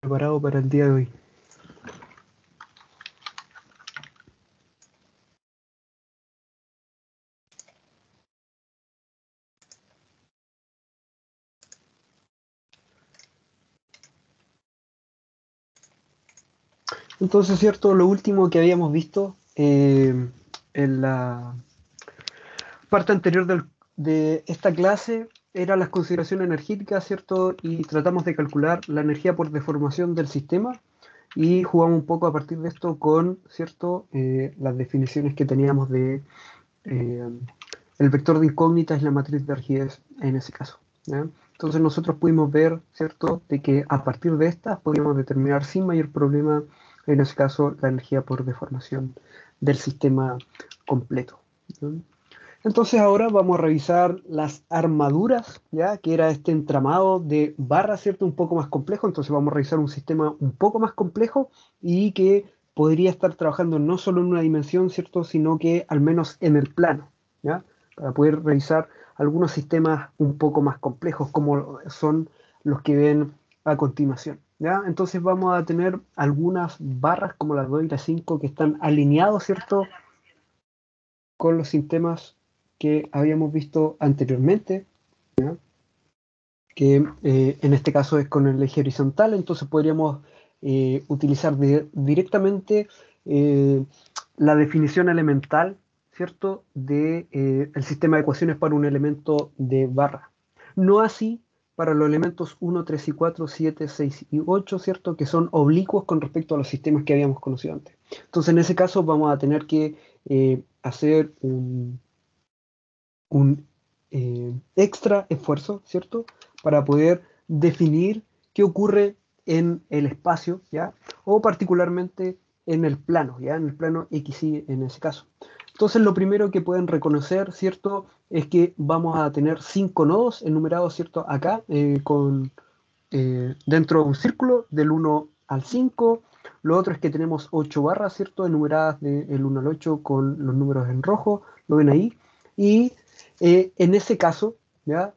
preparado para el día de hoy. Entonces, cierto, lo último que habíamos visto en la parte anterior de esta clase eran las consideraciones energéticas, ¿cierto? Y tratamos de calcular la energía por deformación del sistema y jugamos un poco a partir de esto con, ¿cierto? Las definiciones que teníamos de eh, el vector de incógnitas y la matriz de rigidez en ese caso, ¿ya? Entonces nosotros pudimos ver, ¿cierto?, de que a partir de estas podíamos determinar sin mayor problema, en ese caso, la energía por deformación del sistema completo, ¿no? Entonces ahora vamos a revisar las armaduras, ¿ya? Que era este entramado de barras, ¿cierto? Un poco más complejo. Entonces vamos a revisar un sistema un poco más complejo y que podría estar trabajando no solo en una dimensión, ¿cierto? Sino que al menos en el plano, ¿ya? Para poder revisar algunos sistemas un poco más complejos como son los que ven a continuación, ¿ya? Entonces vamos a tener algunas barras como las 2 y las 5 que están alineados, ¿cierto?, con los sistemas que habíamos visto anteriormente, ¿ya? Que en este caso es con el eje horizontal. Entonces podríamos utilizar directamente eh, la definición elemental, ¿cierto?, de el sistema de ecuaciones para un elemento de barra. No así para los elementos 1, 3 y 4, 7, 6 y 8, ¿cierto?, que son oblicuos con respecto a los sistemas que habíamos conocido antes. Entonces en ese caso vamos a tener que hacer un extra esfuerzo, ¿cierto?, para poder definir qué ocurre en el espacio, ¿ya? O particularmente en el plano, ¿ya? En el plano XY en ese caso. Entonces, lo primero que pueden reconocer, ¿cierto?, es que vamos a tener 5 nodos enumerados, ¿cierto?, acá, dentro de un círculo del 1 al 5. Lo otro es que tenemos 8 barras, ¿cierto?, enumeradas del 1 al 8 con los números en rojo, lo ven ahí. Y en ese caso, ¿ya?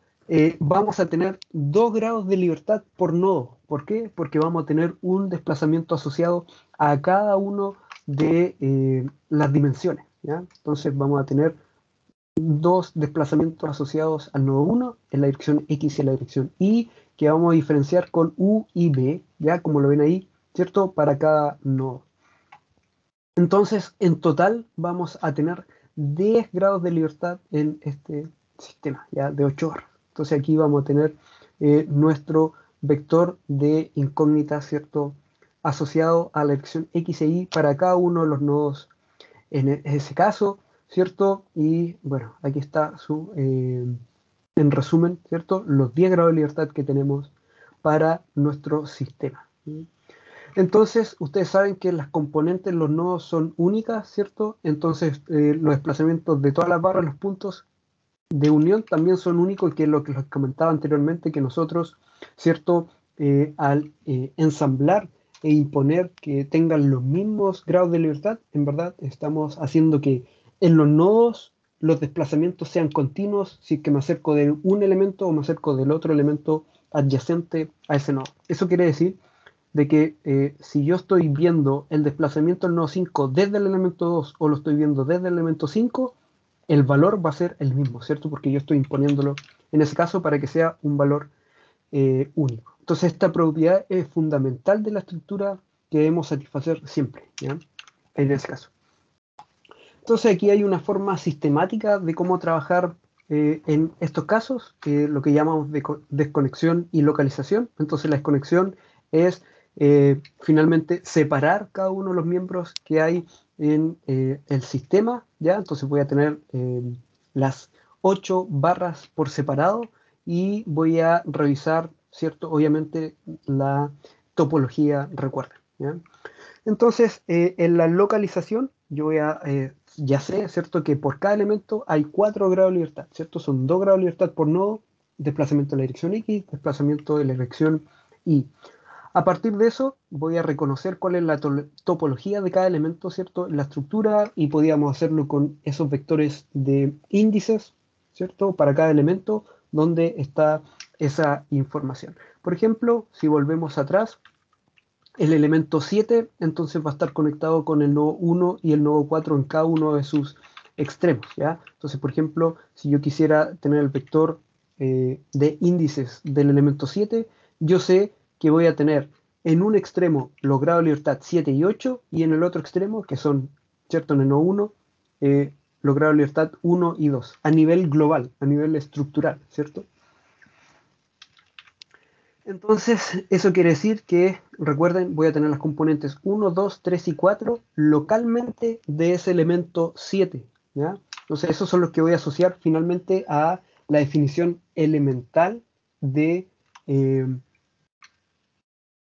Vamos a tener 2 grados de libertad por nodo. ¿Por qué? Porque vamos a tener un desplazamiento asociado a cada uno de las dimensiones, ¿ya? Entonces vamos a tener 2 desplazamientos asociados al nodo 1 en la dirección X y en la dirección Y, que vamos a diferenciar con U y B, ¿ya? Como lo ven ahí, ¿cierto?, para cada nodo. Entonces, en total vamos a tener 10 grados de libertad en este sistema, ya de 8 barras. Entonces aquí vamos a tener nuestro vector de incógnita, ¿cierto?, asociado a la dirección X e Y para cada uno de los nodos en ese caso, ¿cierto? Y bueno, aquí está en resumen, ¿cierto?, los 10 grados de libertad que tenemos para nuestro sistema. Entonces, ustedes saben que las componentes, los nodos son únicas, ¿cierto? Entonces, los desplazamientos de todas las barras, los puntos de unión también son únicos, que es lo que les comentaba anteriormente, que nosotros, ¿cierto? Al ensamblar e imponer que tengan los mismos grados de libertad, en verdad estamos haciendo que en los nodos los desplazamientos sean continuos si es que me acerco de un elemento o me acerco del otro elemento adyacente a ese nodo. Eso quiere decir de que si yo estoy viendo el desplazamiento del nodo 5 desde el elemento 2 o lo estoy viendo desde el elemento 5, el valor va a ser el mismo, ¿cierto? Porque yo estoy imponiéndolo en ese caso para que sea un valor único. Entonces esta propiedad es fundamental de la estructura que debemos satisfacer siempre, ¿ya? En ese caso. Entonces aquí hay una forma sistemática de cómo trabajar en estos casos, lo que llamamos de desconexión y localización. Entonces la desconexión es finalmente separar cada uno de los miembros que hay en el sistema, ¿ya? Entonces voy a tener las 8 barras por separado y voy a revisar, ¿cierto? Obviamente la topología, recuerden, ¿ya? Entonces, en la localización, yo voy a, ya sé, ¿cierto?, que por cada elemento hay 4 grados de libertad, ¿cierto? Son 2 grados de libertad por nodo, desplazamiento de la dirección X, desplazamiento de la dirección Y. A partir de eso, voy a reconocer cuál es la topología de cada elemento, ¿cierto?, la estructura, y podíamos hacerlo con esos vectores de índices, ¿cierto?, para cada elemento donde está esa información. Por ejemplo, si volvemos atrás, el elemento 7, entonces va a estar conectado con el nodo 1 y el nodo 4 en cada uno de sus extremos, ¿ya? Entonces, por ejemplo, si yo quisiera tener el vector de índices del elemento 7, yo sé que voy a tener en un extremo los grados de libertad 7 y 8, y en el otro extremo, que son, ¿cierto? En el nodo 1, los grados de libertad 1 y 2, a nivel global, a nivel estructural, ¿cierto? Entonces, eso quiere decir que, recuerden, voy a tener las componentes 1, 2, 3 y 4 localmente de ese elemento 7, ¿ya? Entonces, esos son los que voy a asociar finalmente a la definición elemental de, eh,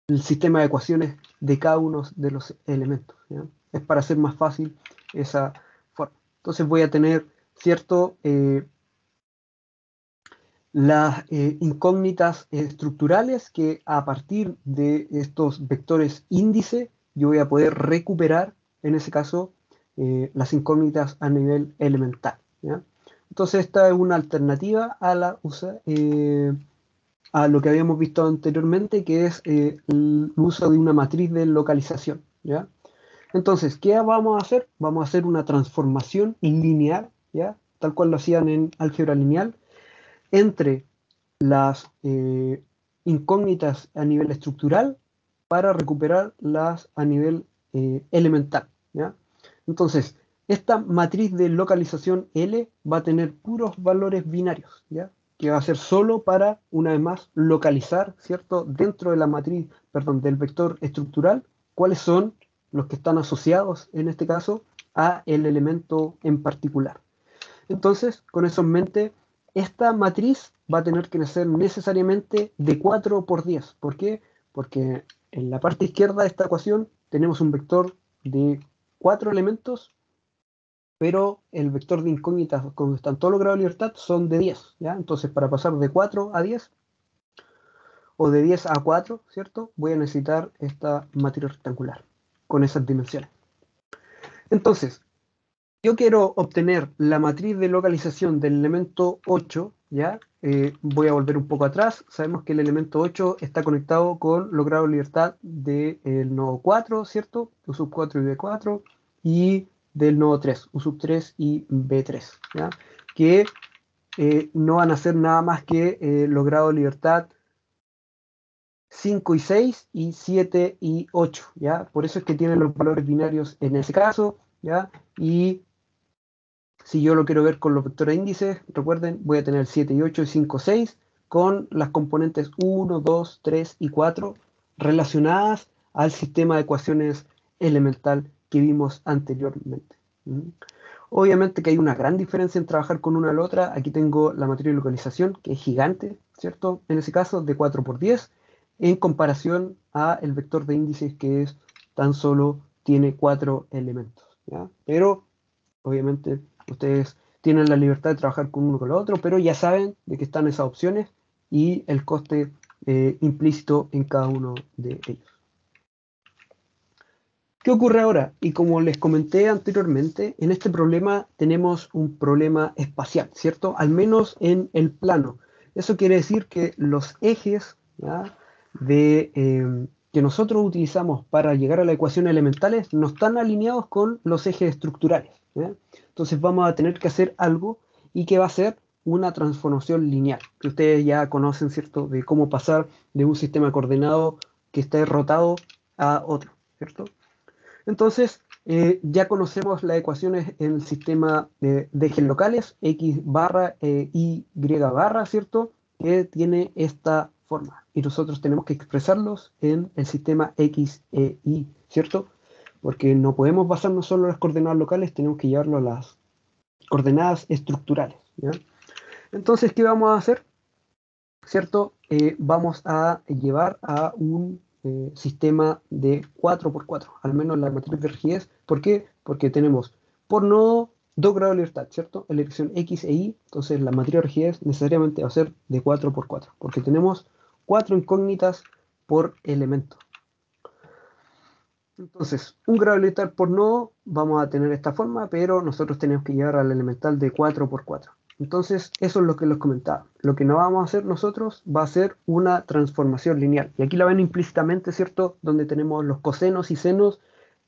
el sistema de ecuaciones de cada uno de los elementos, ¿ya? Es para hacer más fácil esa forma. Entonces, voy a tener, ¿cierto? Las incógnitas estructurales que a partir de estos vectores índice yo voy a poder recuperar, en ese caso, las incógnitas a nivel elemental, ¿ya? Entonces esta es una alternativa a, a lo que habíamos visto anteriormente, que es el uso de una matriz de localización, ¿ya? Entonces, ¿qué vamos a hacer? Vamos a hacer una transformación lineal, ¿ya? Tal cual lo hacían en álgebra lineal, entre las incógnitas a nivel estructural para recuperar las a nivel elemental, ¿ya? Entonces, esta matriz de localización L va a tener puros valores binarios, ¿ya? Que va a ser solo para, una vez más, localizar, ¿cierto? Dentro de la matriz, perdón, del vector estructural, cuáles son los que están asociados, en este caso, a el elemento en particular. Entonces, con eso en mente, esta matriz va a tener que ser necesariamente de 4 por 10. ¿Por qué? Porque en la parte izquierda de esta ecuación tenemos un vector de 4 elementos, pero el vector de incógnitas donde están todos los grados de libertad son de 10, ¿ya? Entonces, para pasar de 4 a 10, o de 10 a 4, ¿cierto? Voy a necesitar esta matriz rectangular con esas dimensiones. Entonces, yo quiero obtener la matriz de localización del elemento 8, ¿ya? Voy a volver un poco atrás. Sabemos que el elemento 8 está conectado con los grados de libertad del nodo 4, ¿cierto? U sub 4 y B4, y del nodo 3, U sub 3 y B3, ¿ya? Que no van a ser nada más que los grados de libertad 5 y 6 y 7 y 8, ¿ya? Por eso es que tienen los valores binarios en ese caso, ¿ya? Y si yo lo quiero ver con los vectores índices, recuerden, voy a tener 7 y 8 y 5, 6 con las componentes 1, 2, 3 y 4 relacionadas al sistema de ecuaciones elemental que vimos anteriormente. ¿Mm? Obviamente que hay una gran diferencia en trabajar con una a la otra. Aquí tengo la matriz de localización, que es gigante, ¿cierto? En ese caso, de 4 por 10, en comparación a el vector de índices, que es tan solo tiene 4 elementos, ¿ya? Pero obviamente ustedes tienen la libertad de trabajar con uno con el otro, pero ya saben de que están esas opciones y el coste implícito en cada uno de ellos. ¿Qué ocurre ahora? Y como les comenté anteriormente, en este problema tenemos un problema espacial, ¿cierto? Al menos en el plano. Eso quiere decir que los ejes, ¿ya? Que nosotros utilizamos para llegar a las ecuaciones elementales no están alineados con los ejes estructurales, ¿ya? Entonces vamos a tener que hacer algo, y que va a ser una transformación lineal, que ustedes ya conocen, ¿cierto? De cómo pasar de un sistema coordenado que está rotado a otro, ¿cierto? Entonces, ya conocemos las ecuaciones en el sistema de ejes locales, x barra y barra, ¿cierto? Que tiene esta forma. Y nosotros tenemos que expresarlos en el sistema x e y, ¿cierto? Porque no podemos basarnos solo en las coordenadas locales, tenemos que llevarlo a las coordenadas estructurales, ¿ya? Entonces, ¿qué vamos a hacer? ¿Cierto? Vamos a llevar a un sistema de 4 por 4, al menos la matriz de rigidez. ¿Por qué? Porque tenemos por nodo 2 grados de libertad, ¿cierto? En la dirección X e Y, entonces la matriz de rigidez necesariamente va a ser de 4 por 4, porque tenemos 4 incógnitas por elemento. Entonces, un grado de libertad por nodo vamos a tener esta forma, pero nosotros tenemos que llevar al elemental de 4 por 4. Entonces, eso es lo que les comentaba. Lo que no vamos a hacer nosotros va a ser una transformación lineal. Y aquí la ven implícitamente, ¿cierto? Donde tenemos los cosenos y senos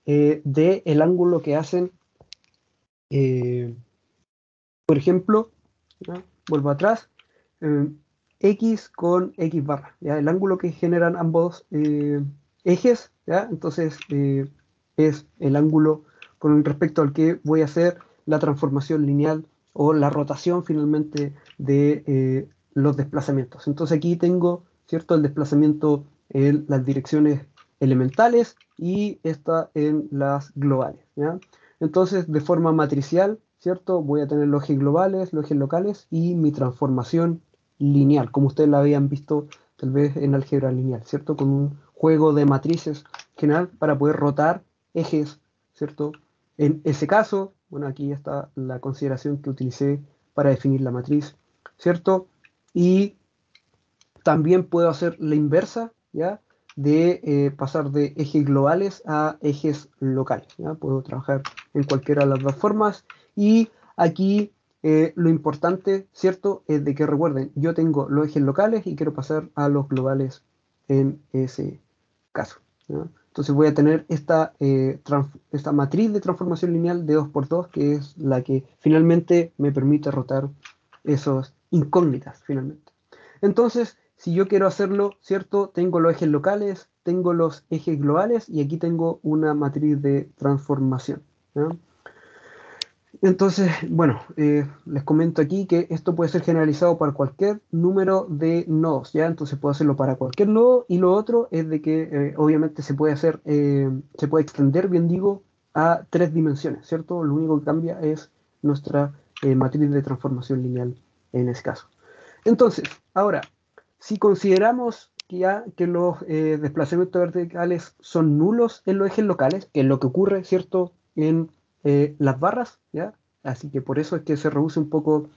del ángulo que hacen, eh, por ejemplo, ¿ya? Vuelvo atrás, eh, X con X barra, ¿ya? El ángulo que generan ambos ejes, ¿ya? Entonces, es el ángulo con respecto al que voy a hacer la transformación lineal o la rotación finalmente de los desplazamientos. Entonces aquí tengo, ¿cierto? El desplazamiento en las direcciones elementales y esta en las globales, ¿ya? Entonces, de forma matricial, ¿cierto? Voy a tener los ejes globales, los ejes locales y mi transformación lineal, como ustedes la habían visto tal vez en álgebra lineal, ¿cierto? Con un juego de matrices general para poder rotar ejes, ¿cierto? En ese caso, bueno, aquí está la consideración que utilicé para definir la matriz, ¿cierto? Y también puedo hacer la inversa, ¿ya? De pasar de ejes globales a ejes locales, ¿ya? Puedo trabajar en cualquiera de las dos formas. Y aquí lo importante, ¿cierto? Es de que recuerden, yo tengo los ejes locales y quiero pasar a los globales en ese caso, ¿ya? Entonces voy a tener esta matriz de transformación lineal de 2 por 2 que es la que finalmente me permite rotar esas incógnitas, finalmente. Entonces, si yo quiero hacerlo, ¿cierto? Tengo los ejes locales, tengo los ejes globales y aquí tengo una matriz de transformación, ¿ya? Entonces, bueno, les comento aquí que esto puede ser generalizado para cualquier número de nodos, ¿ya? Entonces puedo hacerlo para cualquier nodo y lo otro es de que obviamente se puede hacer, se puede extender, bien digo, a 3 dimensiones, ¿cierto? Lo único que cambia es nuestra matriz de transformación lineal en ese caso. Entonces, ahora, si consideramos que ya que los desplazamientos verticales son nulos en los ejes locales, que es lo que ocurre, ¿cierto? En las barras, ¿ya? Así que por eso es que se reduce un poco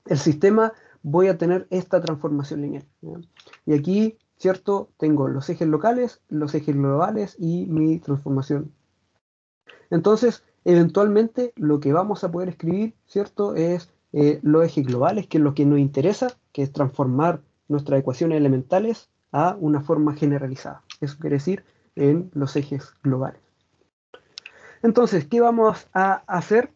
el sistema, voy a tener esta transformación lineal, ¿ya? Y aquí, ¿cierto? Tengo los ejes locales, los ejes globales y mi transformación. Entonces, eventualmente lo que vamos a poder escribir, ¿cierto? Es los ejes globales, que es lo que nos interesa, que es transformar nuestras ecuaciones elementales a una forma generalizada. Eso quiere decir en los ejes globales. Entonces, ¿qué vamos a hacer?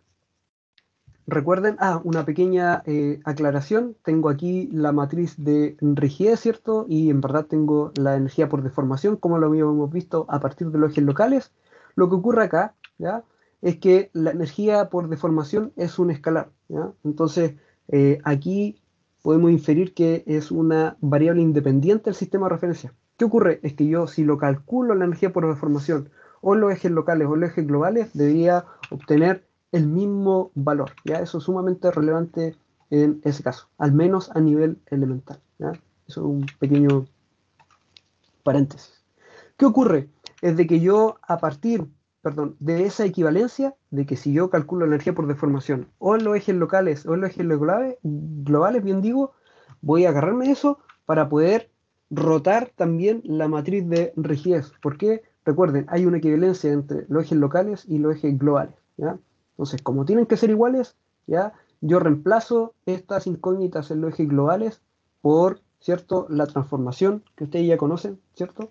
Recuerden, una pequeña aclaración, tengo aquí la matriz de rigidez, ¿cierto? Y en verdad tengo la energía por deformación, como lo habíamos visto a partir de los ejes locales. Lo que ocurre acá, ¿ya? Es que la energía por deformación es un escalar, ¿ya? Entonces, aquí podemos inferir que es una variable independiente del sistema de referencia. ¿Qué ocurre? Es que yo, si lo calculo la energía por deformación o en los ejes locales o en los ejes globales, debería obtener el mismo valor, ¿ya? Eso es sumamente relevante en ese caso, al menos a nivel elemental, ¿ya? Eso es un pequeño paréntesis. ¿Qué ocurre? Es de que yo a partir, perdón, de esa equivalencia, de que si yo calculo la energía por deformación o en los ejes locales o en los ejes globales, bien digo, voy a agarrarme de eso para poder rotar también la matriz de rigidez. Porque, recuerden, hay una equivalencia entre los ejes locales y los ejes globales, ¿ya? Entonces, como tienen que ser iguales, ¿ya? Yo reemplazo estas incógnitas en los ejes globales por, ¿cierto? La transformación que ustedes ya conocen, ¿cierto?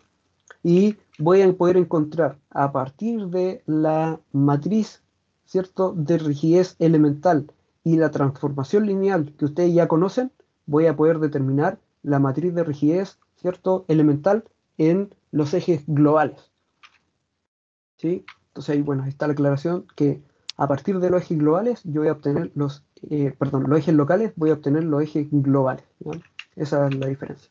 Y voy a poder encontrar a partir de la matriz, ¿cierto?, de rigidez elemental y la transformación lineal que ustedes ya conocen, voy a poder determinar la matriz de rigidez, ¿cierto?, elemental en los ejes globales, ¿sí? Entonces ahí, bueno, está la aclaración que a partir de los ejes globales yo voy a obtener los ejes locales, voy a obtener los ejes globales, ¿no? Esa es la diferencia.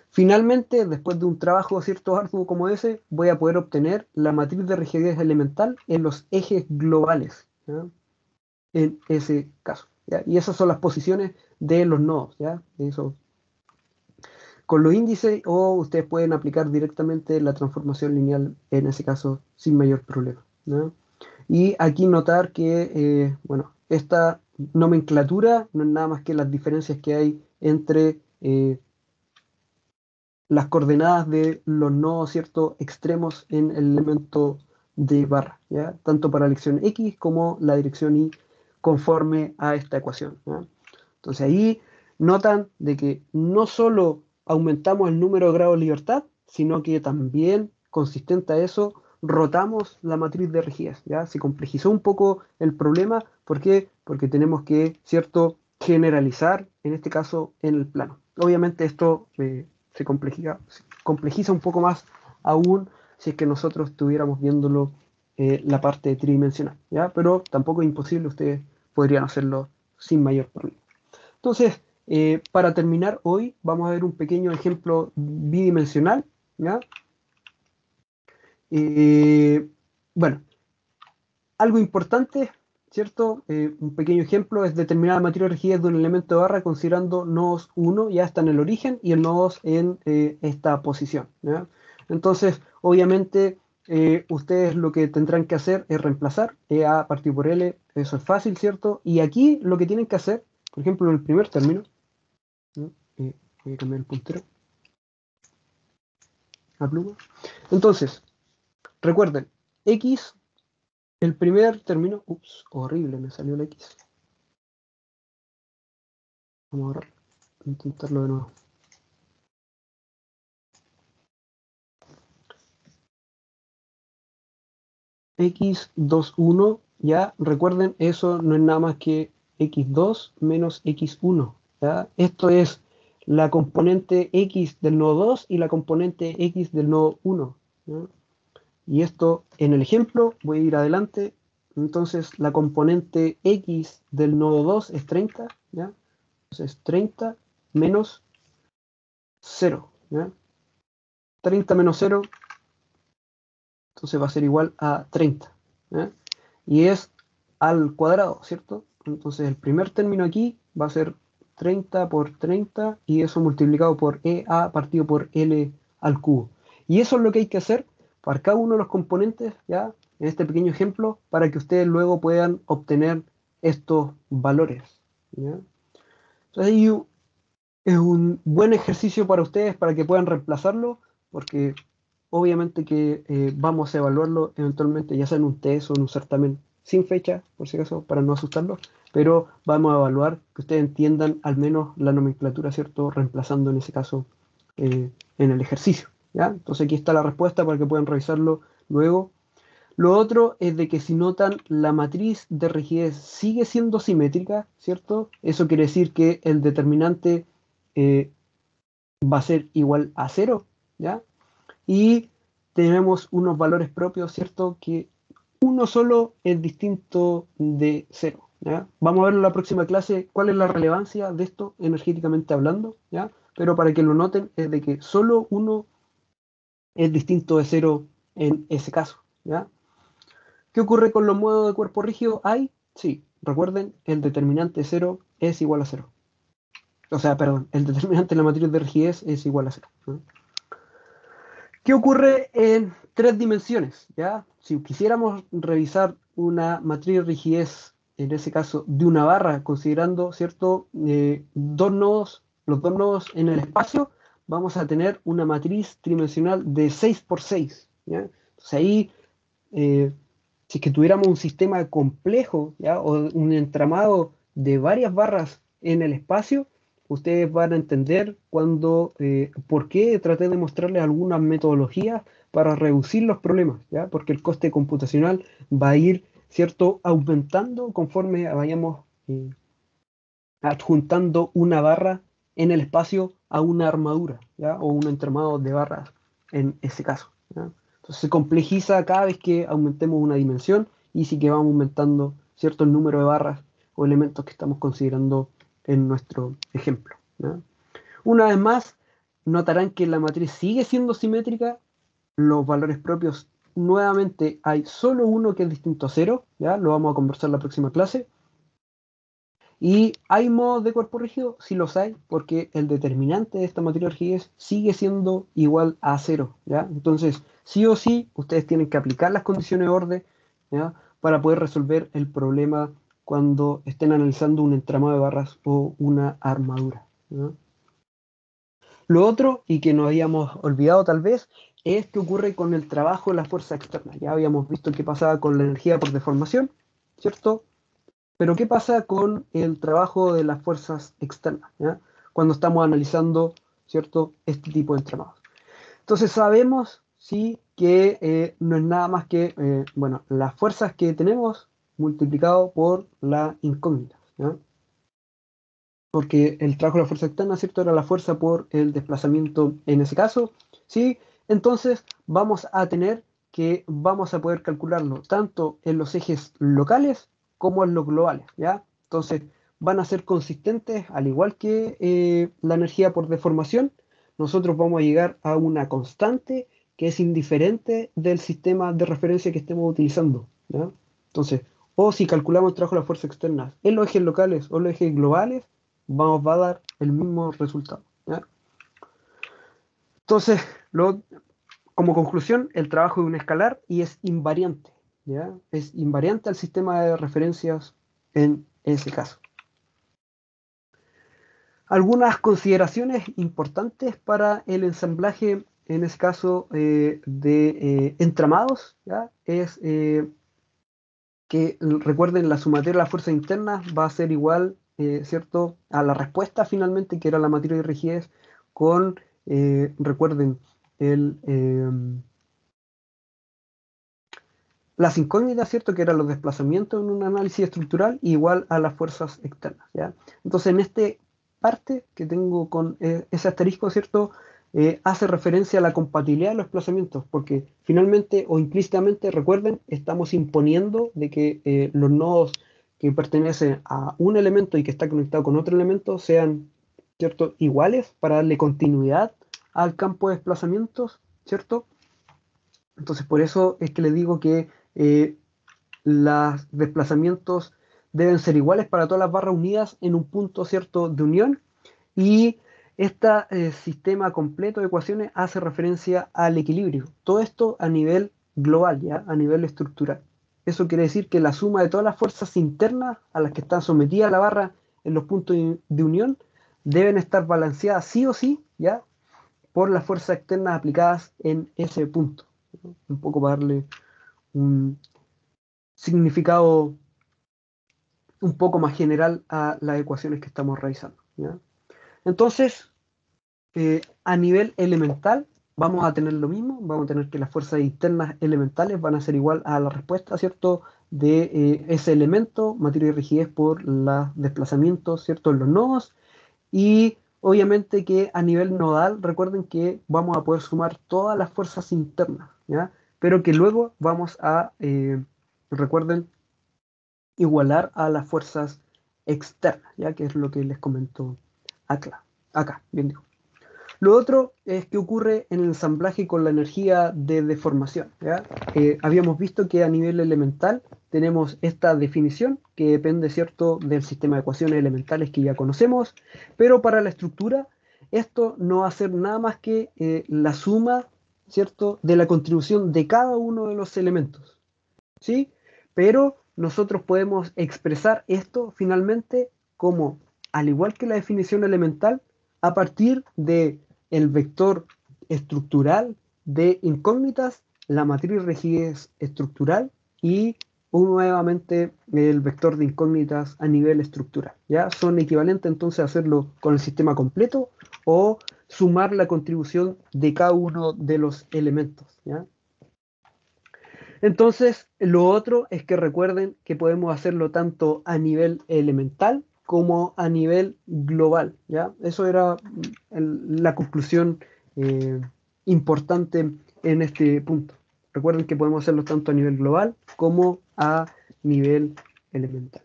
Finalmente, después de un trabajo cierto arduo como ese, voy a poder obtener la matriz de rigidez elemental en los ejes globales, ¿ya? En ese caso, ¿ya? Y esas son las posiciones de los nodos, ¿ya? Eso. Con los índices o ustedes pueden aplicar directamente la transformación lineal en ese caso sin mayor problema, ¿ya? Y aquí notar que, bueno, esta nomenclatura no es nada más que las diferencias que hay entre las coordenadas de los nodos, ¿cierto?, extremos en el elemento de barra, ¿ya? Tanto para la dirección X como la dirección Y conforme a esta ecuación, ¿ya? Entonces ahí notan de que no solo aumentamos el número de grados de libertad, sino que también, consistente a eso, rotamos la matriz de rigidez, ¿ya? Se complejizó un poco el problema. ¿Por qué? Porque tenemos que, ¿cierto?, generalizar, en este caso, en el plano. Obviamente esto se complejiza un poco más aún si es que nosotros estuviéramos viéndolo la parte tridimensional, ¿ya? Pero tampoco es imposible, ustedes podrían hacerlo sin mayor problema. Entonces, para terminar hoy, vamos a ver un pequeño ejemplo bidimensional, ¿ya? Bueno, algo importante, ¿cierto? Un pequeño ejemplo es determinar la matriz de rigidez de un elemento de barra considerando nodos 1 ya está en el origen y el nodo 2 en esta posición, ¿ya? Entonces, obviamente, ustedes lo que tendrán que hacer es reemplazar A partido por L, eso es fácil, ¿cierto? Y aquí lo que tienen que hacer, por ejemplo, en el primer término, ¿no? Voy a cambiar el puntero a pluma. Entonces, recuerden, X, el primer término, ups, horrible, me salió la X. Vamos a intentarlo de nuevo. X21, ya recuerden, eso no es nada más que X2 menos X1, ¿ya? Esto es la componente X del nodo 2 y la componente X del nodo 1, ¿ya? Y esto en el ejemplo, voy a ir adelante, entonces la componente X del nodo 2 es 30, ¿ya? Entonces 30 menos 0, ¿ya? 30 menos 0, entonces va a ser igual a 30, ¿ya? Y es al cuadrado, ¿cierto? Entonces el primer término aquí va a ser 30 por 30 y eso multiplicado por EA partido por L al cubo. Y eso es lo que hay que hacer para cada uno de los componentes, ¿ya? En este pequeño ejemplo, para que ustedes luego puedan obtener estos valores, ¿ya? Entonces ahí es un buen ejercicio para ustedes para que puedan reemplazarlo, porque obviamente que vamos a evaluarlo eventualmente, ya sea en un test o en un certamen sin fecha, por si acaso, para no asustarlos, pero vamos a evaluar que ustedes entiendan al menos la nomenclatura, ¿cierto? Reemplazando en ese caso en el ejercicio, ¿ya? Entonces aquí está la respuesta para que puedan revisarlo luego. Lo otro es de que si notan la matriz de rigidez sigue siendo simétrica, ¿cierto? Eso quiere decir que el determinante eh, va a ser igual a cero, ¿ya? Y tenemos unos valores propios, ¿cierto? Que uno solo es distinto de cero, ¿ya? Vamos a ver en la próxima clase cuál es la relevancia de esto energéticamente hablando, ¿ya? Pero para que lo noten es de que solo uno es distinto de cero en ese caso, ¿ya? ¿Qué ocurre con los modos de cuerpo rígido? Hay, sí, recuerden, el determinante cero es igual a cero. O sea, perdón, el determinante de la matriz de rigidez es igual a cero, ¿no? ¿Qué ocurre en tres dimensiones? ¿Ya? Si quisiéramos revisar una matriz de rigidez, en ese caso de una barra, considerando, ¿cierto?, dos nodos, los dos nodos en el espacio, vamos a tener una matriz tridimensional de 6 por 6, ¿ya? Entonces ahí, si es que tuviéramos un sistema complejo, ¿ya?, o un entramado de varias barras en el espacio, ustedes van a entender por qué traté de mostrarles algunas metodologías para reducir los problemas, ¿ya? Porque el coste computacional va a ir, ¿cierto?, aumentando conforme vayamos adjuntando una barra en el espacio a una armadura, ¿ya? O un entramado de barras en ese caso, ¿ya? Entonces se complejiza cada vez que aumentemos una dimensión y sí que vamos aumentando, ¿cierto?, el número de barras o elementos que estamos considerando en nuestro ejemplo, ¿ya? Una vez más, notarán que la matriz sigue siendo simétrica, los valores propios nuevamente hay solo uno que es distinto a cero, ¿ya? Lo vamos a conversar en la próxima clase. ¿Y hay modos de cuerpo rígido? Sí los hay, porque el determinante de esta matriz de rigidez sigue siendo igual a cero, ¿ya? Entonces, sí o sí, ustedes tienen que aplicar las condiciones de orden, ¿ya?, para poder resolver el problema cuando estén analizando un entramado de barras o una armadura, ¿ya? Lo otro, y que nos habíamos olvidado tal vez, es qué ocurre con el trabajo de la fuerza externa. Ya habíamos visto qué pasaba con la energía por deformación, ¿cierto? Pero ¿qué pasa con el trabajo de las fuerzas externas, ¿ya? Cuando estamos analizando, ¿cierto?, este tipo de entramados. Entonces sabemos, sí, que no es nada más que, bueno, las fuerzas que tenemos multiplicado por la incógnita, ¿ya? Porque el trabajo de la fuerza externa, ¿cierto? Era la fuerza por el desplazamiento en ese caso, ¿sí? Entonces vamos a tener que vamos a poder calcularlo tanto en los ejes locales como en los globales, ¿ya? Entonces van a ser consistentes, al igual que la energía por deformación, nosotros vamos a llegar a una constante que es indiferente del sistema de referencia que estemos utilizando, ¿ya? Entonces, o si calculamos el trabajo de la fuerza externa en los ejes locales o los ejes globales, va a dar el mismo resultado, ¿ya? Entonces, como conclusión, el trabajo es un escalar y es invariante, ¿ya? Es invariante al sistema de referencias en ese caso. Algunas consideraciones importantes para el ensamblaje, en ese caso, de entramados, ¿ya? Es que recuerden, la sumatoria de las fuerzas internas va a ser igual, ¿cierto?, a la respuesta finalmente, que era la materia de rigidez, con, recuerden, el, las incógnitas, ¿cierto?, que eran los desplazamientos en un análisis estructural, igual a las fuerzas externas, ¿ya? Entonces, en este parte que tengo con ese asterisco, ¿cierto?, hace referencia a la compatibilidad de los desplazamientos, porque finalmente o implícitamente, recuerden, estamos imponiendo de que los nodos que pertenecen a un elemento y que está conectado con otro elemento sean, ¿cierto?, iguales para darle continuidad al campo de desplazamientos, ¿cierto? Entonces, por eso es que les digo que los desplazamientos deben ser iguales para todas las barras unidas en un punto, ¿cierto?, de unión, y este sistema completo de ecuaciones hace referencia al equilibrio. Todo esto a nivel global, ¿ya? A nivel estructural. Eso quiere decir que la suma de todas las fuerzas internas a las que está sometida la barra en los puntos de unión deben estar balanceadas sí o sí, ¿ya?, por las fuerzas externas aplicadas en ese punto, ¿no? Un poco para darle un significado un poco más general a las ecuaciones que estamos realizando, ¿ya? Entonces, a nivel elemental, vamos a tener lo mismo, vamos a tener que las fuerzas internas elementales van a ser igual a la respuesta, ¿cierto?, de ese elemento, materia y rigidez por los desplazamientos, ¿cierto?, en los nodos, y obviamente que a nivel nodal, recuerden que vamos a poder sumar todas las fuerzas internas, ¿ya? Pero que luego vamos a, recuerden, igualar a las fuerzas externas, ya que es lo que les comento acá, bien digo. Lo otro es que ocurre en el ensamblaje con la energía de deformación, ¿ya? Habíamos visto que a nivel elemental tenemos esta definición que depende, ¿cierto?, del sistema de ecuaciones elementales que ya conocemos, pero para la estructura esto no va a ser nada más que la suma, ¿cierto?, de la contribución de cada uno de los elementos, ¿sí? Pero nosotros podemos expresar esto finalmente como, al igual que la definición elemental, a partir de el vector estructural de incógnitas, la matriz rigidez estructural y nuevamente el vector de incógnitas a nivel estructural, ¿ya? Son equivalentes entonces a hacerlo con el sistema completo o sumar la contribución de cada uno de los elementos, ¿ya? Entonces, lo otro es que recuerden que podemos hacerlo tanto a nivel elemental como a nivel global, ¿ya? Eso era la conclusión eh, importante en este punto. Recuerden que podemos hacerlo tanto a nivel global como a nivel elemental.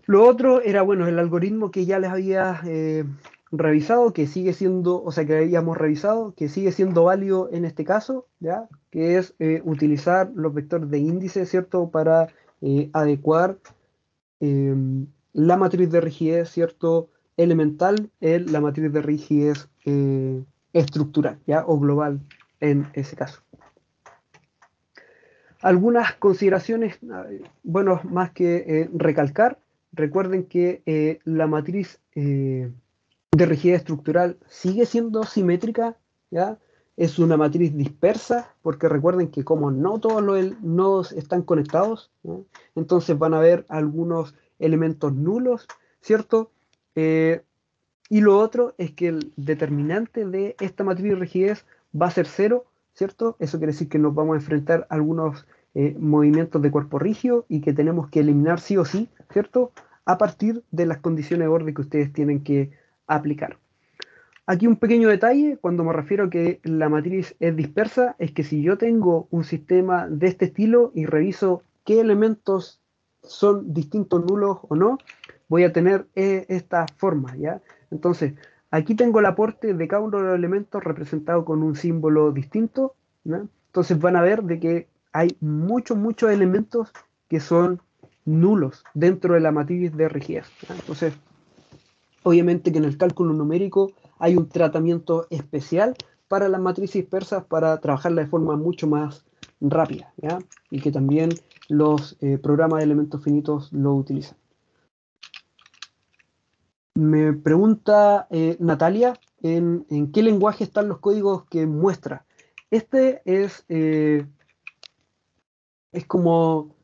Lo otro era, bueno, el algoritmo que ya les había revisado, que sigue siendo, o sea, que habíamos revisado, que sigue siendo válido en este caso, ¿ya? Que es utilizar los vectores de índice, ¿cierto?, para adecuar eh, la matriz de rigidez, ¿cierto?, elemental en la matriz de rigidez estructural, ¿ya?, o global en ese caso. Algunas consideraciones, bueno, más que recalcar, recuerden que la matriz de rigidez estructural sigue siendo simétrica, ¿ya? es una matriz dispersa, porque recuerden que como no todos los nodos están conectados, ¿no? Entonces van a haber algunos elementos nulos, ¿cierto? Y lo otro es que el determinante de esta matriz de rigidez va a ser cero, ¿cierto? Eso quiere decir que nos vamos a enfrentar a algunos movimientos de cuerpo rígido y que tenemos que eliminar sí o sí, ¿cierto? A partir de las condiciones de borde que ustedes tienen que aplicar. Aquí un pequeño detalle, cuando me refiero a que la matriz es dispersa, es que si yo tengo un sistema de este estilo y reviso qué elementos son distintos, nulos o no, voy a tener esta forma, ¿ya? Entonces, aquí tengo el aporte de cada uno de los elementos representado con un símbolo distinto, ¿no? Entonces van a ver de que hay muchos elementos que son nulos dentro de la matriz de rigidez, ¿ya? Entonces, obviamente que en el cálculo numérico hay un tratamiento especial para las matrices dispersas para trabajarla de forma mucho más rápida, ¿ya? Y que también los programas de elementos finitos lo utilizan. Me pregunta Natalia, ¿en qué lenguaje están los códigos que muestra? Este es como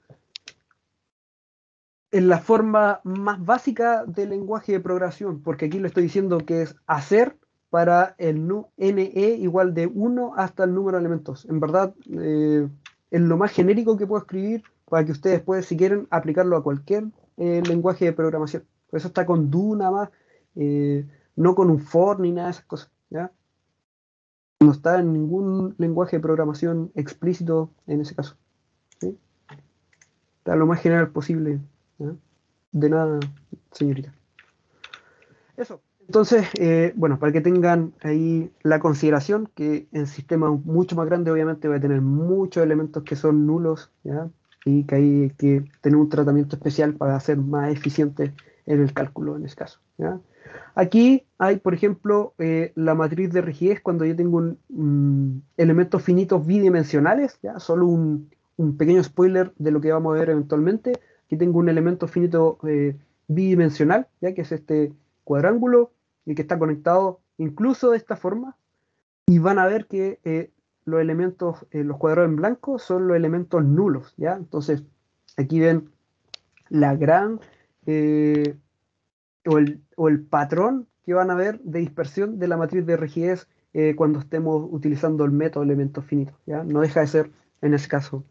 en la forma más básica del lenguaje de programación, porque aquí le estoy diciendo que es hacer para el NE igual de 1 hasta el número de elementos. En verdad, es lo más genérico que puedo escribir para que ustedes después, si quieren, aplicarlo a cualquier lenguaje de programación. Por eso está con do nada más, no con un for ni nada de esas cosas, ¿ya? No está en ningún lenguaje de programación explícito en ese caso, ¿sí? Está lo más general posible, ¿ya? De nada, señorita. Eso. Entonces, bueno, para que tengan ahí la consideración que en sistemas mucho más grandes, obviamente, va a tener muchos elementos que son nulos, ¿ya? Y que hay que tener un tratamiento especial para hacer más eficiente en el cálculo en ese caso, ¿ya? Aquí hay, por ejemplo, la matriz de rigidez cuando yo tengo elementos finitos bidimensionales, ¿ya? Solo un pequeño spoiler de lo que vamos a ver eventualmente. Aquí tengo un elemento finito bidimensional, ¿ya? Que es este cuadrángulo y que está conectado incluso de esta forma. Y van a ver que los elementos, los cuadrados en blanco son los elementos nulos, ¿ya? Entonces, aquí ven la gran eh, o el patrón que van a ver de dispersión de la matriz de rigidez cuando estemos utilizando el método elementos finitos, ¿ya? No deja de ser en ese caso.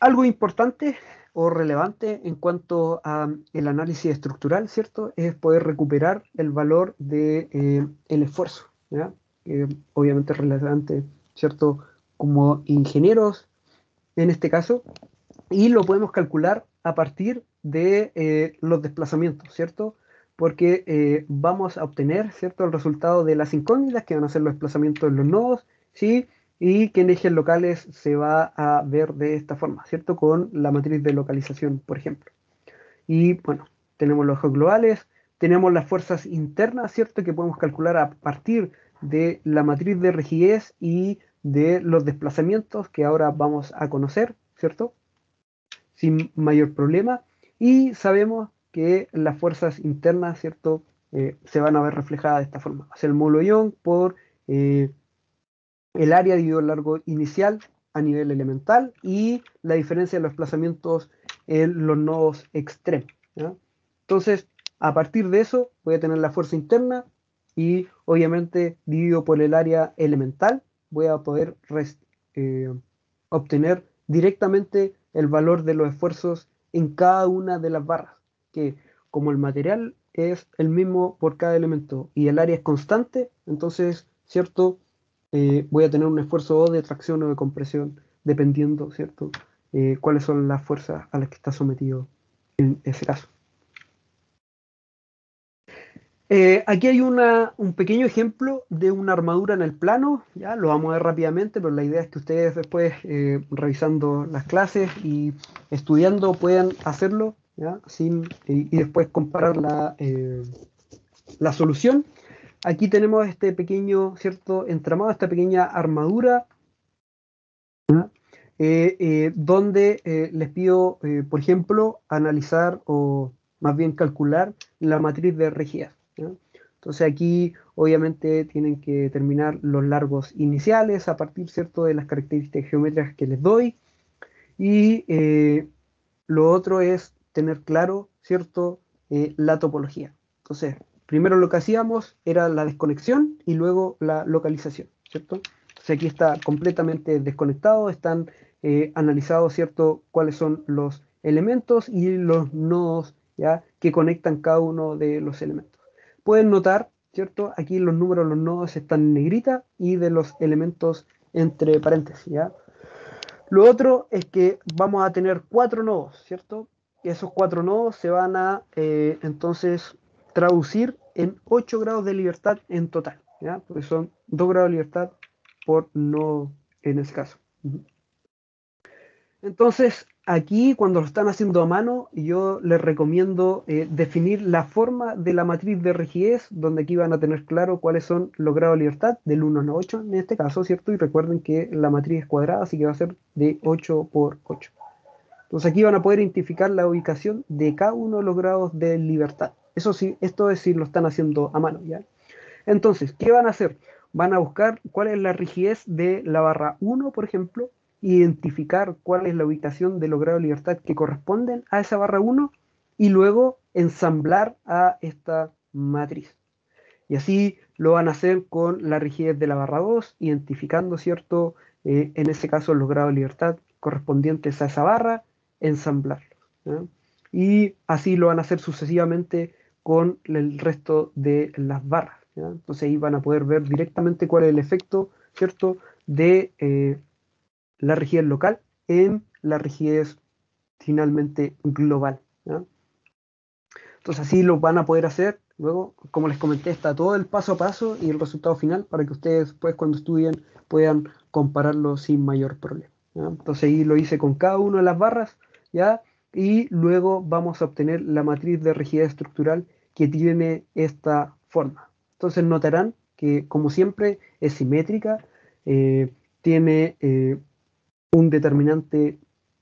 Algo importante o relevante en cuanto a el análisis estructural, ¿cierto? Es poder recuperar el valor de el esfuerzo, ¿ya? Obviamente es relevante, ¿cierto? Como ingenieros en este caso, y lo podemos calcular a partir de los desplazamientos, ¿cierto? Porque vamos a obtener, ¿cierto? El resultado de las incógnitas, que van a ser los desplazamientos de los nodos, ¿sí? Y que en ejes locales se va a ver de esta forma, ¿cierto? Con la matriz de localización, por ejemplo. Y bueno, tenemos los ejes globales, tenemos las fuerzas internas, ¿cierto? Que podemos calcular a partir de la matriz de rigidez y de los desplazamientos que ahora vamos a conocer, ¿cierto? Sin mayor problema. Y sabemos que las fuerzas internas, ¿cierto? Se van a ver reflejadas de esta forma. Es el módulo Young por el área dividido el largo inicial a nivel elemental y la diferencia de los desplazamientos en los nodos extremos, ¿ya? Entonces, a partir de eso, voy a tener la fuerza interna y obviamente dividido por el área elemental, voy a poder eh, obtener directamente el valor de los esfuerzos en cada una de las barras, que como el material es el mismo por cada elemento y el área es constante, entonces, ¿cierto? Voy a tener un esfuerzo o de tracción o de compresión, dependiendo, ¿cierto? Cuáles son las fuerzas a las que está sometido en ese caso. Aquí hay un pequeño ejemplo de una armadura en el plano, ya lo vamos a ver rápidamente, pero la idea es que ustedes después, revisando las clases y estudiando, puedan hacerlo, ¿ya? Y después comparar la solución. Aquí tenemos este pequeño, ¿cierto? Entramado, esta pequeña armadura, ¿ya? Donde les pido, por ejemplo, analizar o más bien calcular la matriz de rigidez, ¿ya? Entonces aquí obviamente tienen que determinar los largos iniciales a partir, ¿cierto?, de las características geométricas que les doy. Y lo otro es tener claro, ¿cierto?, la topología. Entonces, primero lo que hacíamos era la desconexión y luego la localización, ¿cierto? Entonces aquí está completamente desconectado, están analizados, ¿cierto?, cuáles son los elementos y los nodos, ¿ya?, que conectan cada uno de los elementos. Pueden notar, ¿cierto?, aquí los números de los nodos están en negrita y de los elementos entre paréntesis, ¿ya? Lo otro es que vamos a tener 4 nodos, ¿cierto? Y esos 4 nodos se van a entonces traducir en 8 grados de libertad en total, ¿ya? Porque son 2 grados de libertad por nodo en ese caso. Entonces, aquí cuando lo están haciendo a mano, yo les recomiendo definir la forma de la matriz de rigidez, donde aquí van a tener claro cuáles son los grados de libertad, del 1 a 8 en este caso, ¿cierto? Y recuerden que la matriz es cuadrada, así que va a ser de 8 por 8. Entonces aquí van a poder identificar la ubicación de cada uno de los grados de libertad. Eso sí, esto es si lo están haciendo a mano, ¿ya? Entonces, ¿qué van a hacer? Van a buscar cuál es la rigidez de la barra 1, por ejemplo, identificar cuál es la ubicación de los grados de libertad que corresponden a esa barra 1 y luego ensamblar a esta matriz. Y así lo van a hacer con la rigidez de la barra 2, identificando, ¿cierto? En ese caso, los grados de libertad correspondientes a esa barra, ensamblarlos, ¿ya? Y así lo van a hacer sucesivamente con el resto de las barras, ¿ya? Entonces ahí van a poder ver directamente cuál es el efecto, ¿cierto?, de la rigidez local en la rigidez finalmente global, ¿ya? Entonces así lo van a poder hacer. Luego, como les comenté, está todo el paso a paso y el resultado final para que ustedes después cuando estudien puedan compararlo sin mayor problema, ¿ya? Entonces ahí lo hice con cada una de las barras, ¿ya? Y luego vamos a obtener la matriz de rigidez estructural que tiene esta forma. Entonces notarán que, como siempre, es simétrica, tiene un determinante,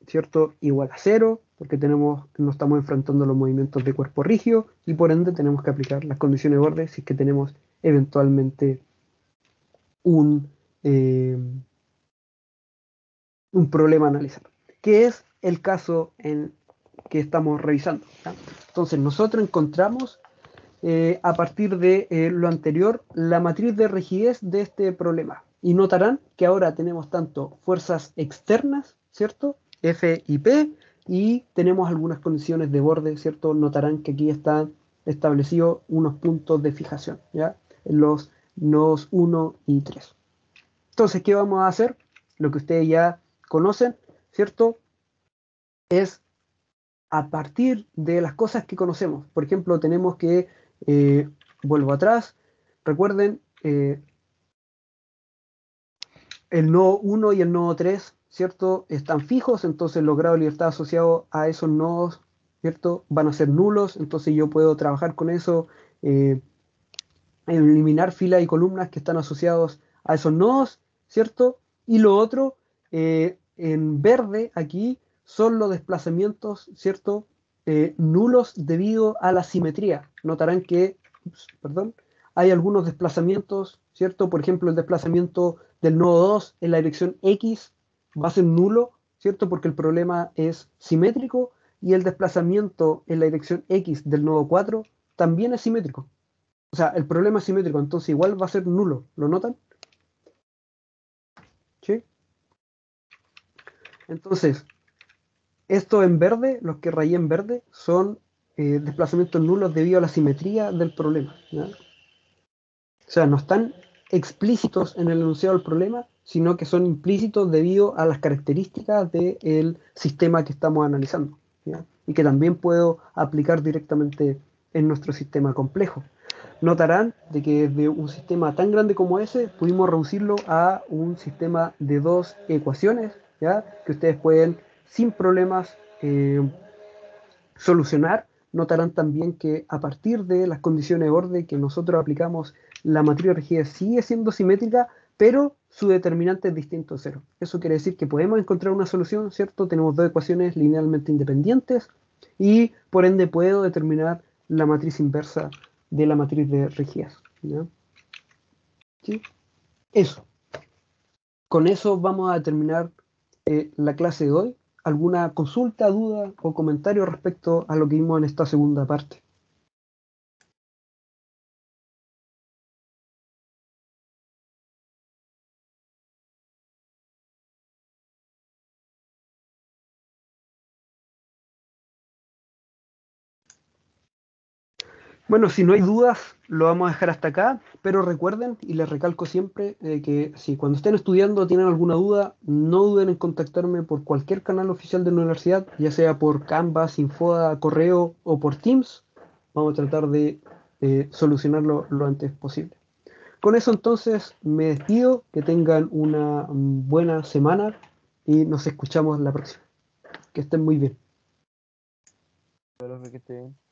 ¿cierto?, igual a cero, porque no estamos enfrentando los movimientos de cuerpo rígido y por ende tenemos que aplicar las condiciones de borde si es que tenemos eventualmente un, eh, un problema a analizar, que es el caso en que estamos revisando, ¿ya? Entonces nosotros encontramos a partir de lo anterior la matriz de rigidez de este problema. Y notarán que ahora tenemos tanto fuerzas externas, ¿cierto? F y P, y tenemos algunas condiciones de borde, ¿cierto? Notarán que aquí están establecidos unos puntos de fijación, ¿ya? En los nodos 1 y 3. Entonces, ¿qué vamos a hacer? Lo que ustedes ya conocen, ¿cierto? Es a partir de las cosas que conocemos. Por ejemplo, tenemos que, vuelvo atrás, recuerden, el nodo 1 y el nodo 3, ¿cierto?, están fijos, entonces los grados de libertad asociados a esos nodos, ¿cierto?, van a ser nulos, entonces yo puedo trabajar con eso, eh, eliminar filas y columnas que están asociados a esos nodos, ¿cierto? Y lo otro, en verde aquí, son los desplazamientos, ¿cierto?, nulos debido a la simetría. Notarán que, perdón, hay algunos desplazamientos, ¿cierto? Por ejemplo, el desplazamiento del nodo 2 en la dirección X va a ser nulo, ¿cierto? Porque el problema es simétrico y el desplazamiento en la dirección X del nodo 4 también es simétrico. O sea, el problema es simétrico, entonces igual va a ser nulo. ¿Lo notan? ¿Sí? Entonces, esto en verde, los que rayé en verde, son desplazamientos nulos debido a la simetría del problema, ¿ya? O sea, no están explícitos en el enunciado del problema, sino que son implícitos debido a las características del sistema que estamos analizando, ¿ya? Y que también puedo aplicar directamente en nuestro sistema complejo. Notarán de que desde un sistema tan grande como ese pudimos reducirlo a un sistema de dos ecuaciones, ¿ya?, que ustedes pueden sin problemas solucionar. Notarán también que a partir de las condiciones de orden que nosotros aplicamos, la matriz de rigidez sigue siendo simétrica, pero su determinante es distinto a cero. Eso quiere decir que podemos encontrar una solución, ¿cierto? Tenemos dos ecuaciones linealmente independientes y por ende puedo determinar la matriz inversa de la matriz de rigidez. ¿Ya? ¿Sí? Eso. Con eso vamos a terminar la clase de hoy. ¿Alguna consulta, duda o comentario respecto a lo que vimos en esta segunda parte? Bueno, si no hay dudas, lo vamos a dejar hasta acá, pero recuerden, y les recalco siempre, que si cuando estén estudiando tienen alguna duda, no duden en contactarme por cualquier canal oficial de la universidad, ya sea por Canvas, Infoda, correo o por Teams. Vamos a tratar de solucionarlo lo antes posible. Con eso entonces me despido, que tengan una buena semana y nos escuchamos la próxima. Que estén muy bien. Profe, que esté bien.